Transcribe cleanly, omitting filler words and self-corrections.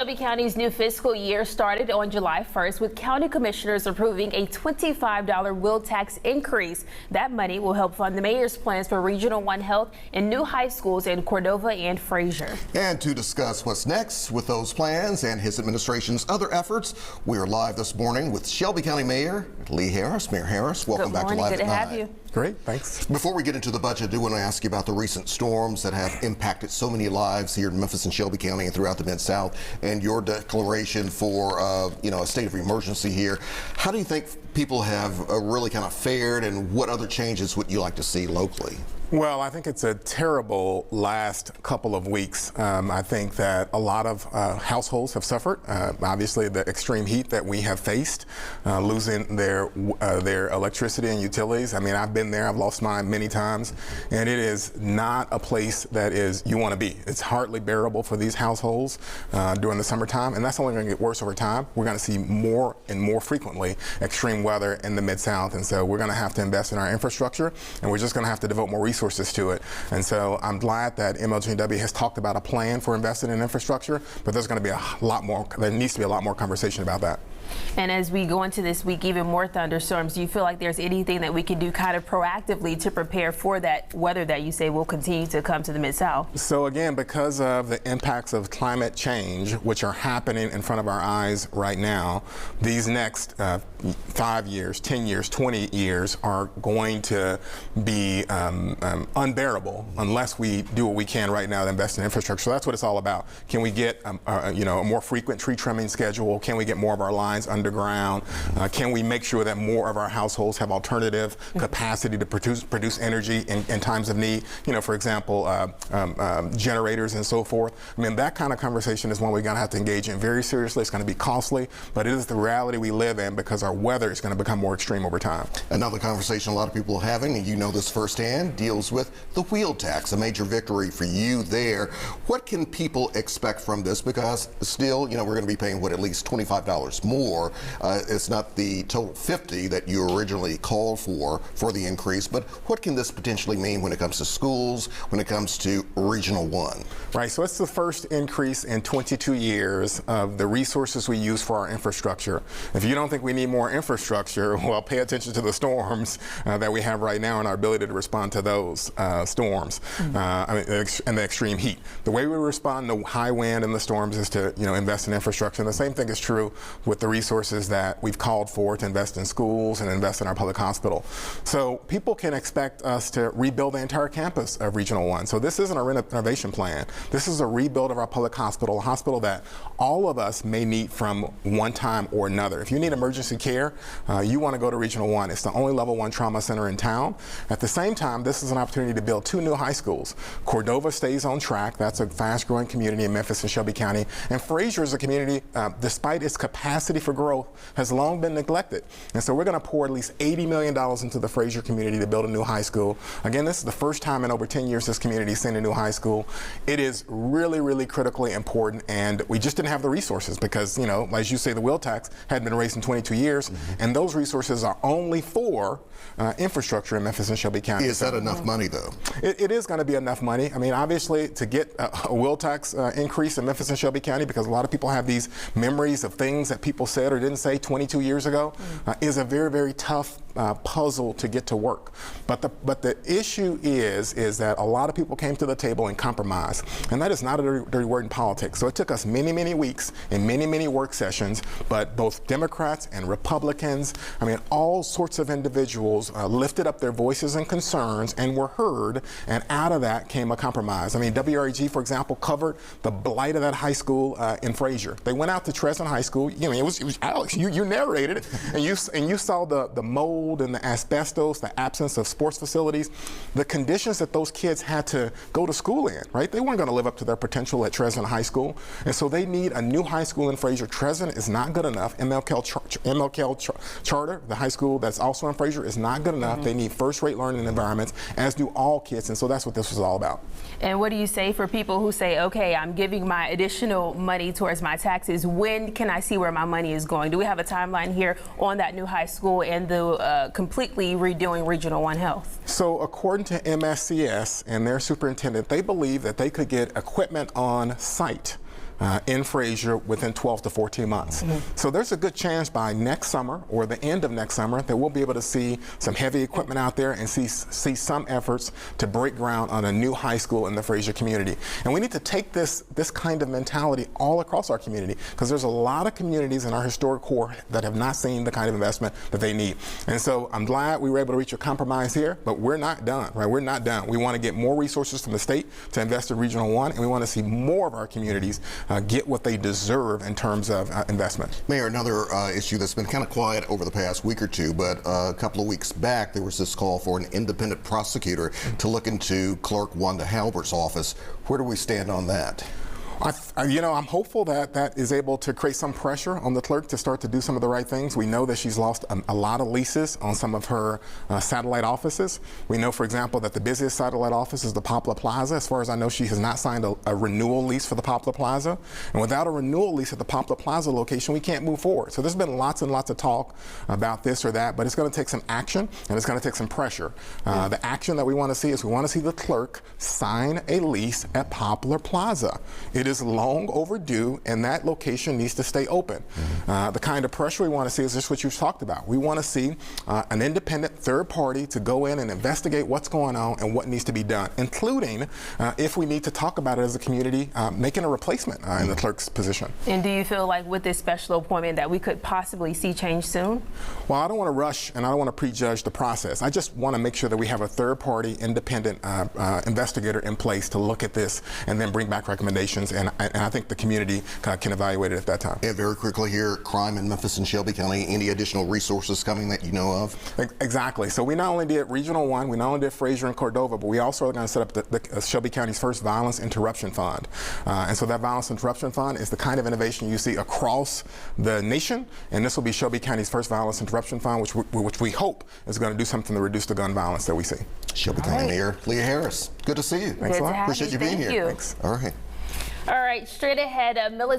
Shelby County's new fiscal year started on July 1st with county commissioners approving a $25 wheel tax increase. That money will help fund the mayor's plans for Regional One Health in new high schools in Cordova and Fraser. And to discuss what's next with those plans and his administration's other efforts, we are live this morning with Shelby County Mayor Lee Harris. Mayor Harris, welcome back to Live Good at to have 9. you. Great, thanks. Before we get into the budget, I do want to ask you about the recent storms that have impacted so many lives here in Memphis and Shelby County and throughout the Mid-South, and your declaration for a state of emergency here. How do you think people have really kind of fared, and what other changes would you like to see locally? Well, I think it's a terrible last couple of weeks. I think that a lot of households have suffered. Obviously, the extreme heat that we have faced, losing their electricity and utilities. I mean, I've been there. I've lost mine many times, and it is not a place that you want to be. It's hardly bearable for these households during the summertime, and that's only going to get worse over time. We're going to see more and more frequently extreme weather in the Mid-South, and so we're going to have to invest in our infrastructure, and we're just going to have to devote more resources to it. And so I'm glad that MLGW has talked about a plan for investing in infrastructure, but there's going to be there needs to be a lot more conversation about that. And as we go into this week, even more thunderstorms, do you feel like there's anything that we can do kind of proactively to prepare for that weather that you say will continue to come to the Mid-South? So again, because of the impacts of climate change, which are happening in front of our eyes right now, these next 5 years, 10 years, 20 years are going to be unbearable unless we do what we can right now to invest in infrastructure. So that's what it's all about. Can we get a more frequent tree trimming schedule? Can we get more of our lines underground? Can we make sure that more of our households have alternative capacity to produce energy in times of need? You know, for example, generators and so forth. I mean, that kind of conversation is one we're going to have to engage in very seriously. It's going to be costly, but it is the reality we live in because our weather is going to become more extreme over time. Another conversation a lot of people are having, and you know this firsthand, deals with the wheel tax, a major victory for you there. What can people expect from this? Because still, we're going to be paying, at least $25 more. It's not the total $50 that you originally called for the increase, but what can this potentially mean when it comes to schools, when it comes to Regional One? Right, so it's the first increase in 22 years of the resources we use for our infrastructure. If you don't think we need more infrastructure, well, pay attention to the storms that we have right now and our ability to respond to those storms and the extreme heat. The way we respond to high wind and the storms is to invest in infrastructure, and the same thing is true with the resources that we've called for to invest in schools and invest in our public hospital. So people can expect us to rebuild the entire campus of Regional One. So this isn't a renovation plan. This is a rebuild of our public hospital, a hospital that all of us may need from one time or another. If you need emergency care, you want to go to Regional One. It's the only level 1 trauma center in town. At the same time, this is an opportunity to build 2 new high schools. Cordova stays on track. That's a fast-growing community in Memphis and Shelby County. And Fraser is a community, despite its capacity for growth, has long been neglected. And so we're going to pour at least $80 million into the Fraser community to build a new high school. Again, this is the first time in over 10 years this community has seen a new high school. It is really, really critically important, and we just didn't have the resources because, as you say, the wheel tax hadn't been raised in 22 years, and those resources are only for infrastructure in Memphis and Shelby County. Is that enough money, though? It is going to be enough money. I mean, obviously, to get a wheel tax increase in Memphis and Shelby County, because a lot of people have these memories of things that people said or didn't say 22 years ago, is a very, very tough puzzle to get to work. But the issue is that a lot of people came to the table and compromised, and that is not a dirty word in politics. So it took us many, many weeks and many, many work sessions, but both Democrats and Republicans, I mean, all sorts of individuals lifted up their voices and concerns and were heard, and out of that came a compromise. I mean, WREG, for example, covered the blight of that high school in Fraser. They went out to Tresson High School. It was Alex, you narrated it, and you saw the mold and the asbestos, the absence of sports facilities, the conditions that those kids had to go to school in, right? They weren't going to live up to their potential at Tresson High School, and so they need a new high school in Fraser. Tresson is not good enough. MLK Charter, the high school that's also in Fraser, is not good enough. They need first-rate learning environments, as do all kids, and so that's what this was all about. And what do you say for people who say, okay, I'm giving my additional money towards my taxes. When can I see where my money is going? Do we have a timeline here on that new high school and the completely redoing Regional One Health? So according to MSCS and their superintendent, they believe that they could get equipment on site in Fraser within 12 to 14 months. So there's a good chance by next summer or the end of next summer that we'll be able to see some heavy equipment out there and see some efforts to break ground on a new high school in the Fraser community. And we need to take this kind of mentality all across our community, because there's a lot of communities in our historic core that have not seen the kind of investment that they need. And so I'm glad we were able to reach a compromise here, but we're not done, right? We're not done. We want to get more resources from the state to invest in Regional 1, and we want to see more of our communities get what they deserve in terms of investment. Mayor, another issue that's been kind of quiet over the past week or two, but a couple of weeks back there was this call for an independent prosecutor to look into Clerk Wanda Halbert's office. Where do we stand on that? I'm hopeful that that is able to create some pressure on the clerk to start to do some of the right things. We know that she's lost a lot of leases on some of her satellite offices. We know, for example, that the busiest satellite office is the Poplar Plaza. As far as I know, she has not signed a renewal lease for the Poplar Plaza. And without a renewal lease at the Poplar Plaza location, we can't move forward. So there's been lots and lots of talk about this or that, but it's going to take some action and it's going to take some pressure. The action that we want to see is we want to see the clerk sign a lease at Poplar Plaza. It is long overdue, and that location needs to stay open. The kind of pressure we want to see is just what you've talked about. We want to see an independent third party to go in and investigate what's going on and what needs to be done, including if we need to talk about it as a community, making a replacement in the clerk's position. And do you feel like with this special appointment that we could possibly see change soon? Well, I don't want to rush and I don't want to prejudge the process. I just want to make sure that we have a third party independent investigator in place to look at this and then bring back recommendations. And I think the community can evaluate it at that time. And very quickly here, crime in Memphis and Shelby County, any additional resources coming that you know of? Exactly. So we not only did Regional 1, we not only did Fraser and Cordova, but we also are going to set up the Shelby County's first Violence Interruption Fund. And so that Violence Interruption Fund is the kind of innovation you see across the nation. And this will be Shelby County's first Violence Interruption Fund, which we hope is going to do something to reduce the gun violence that we see. Shelby County Mayor Leah Harris, good to see you. Thanks a lot. Appreciate you being here. Thank you. Thanks. All right. All right, straight ahead, military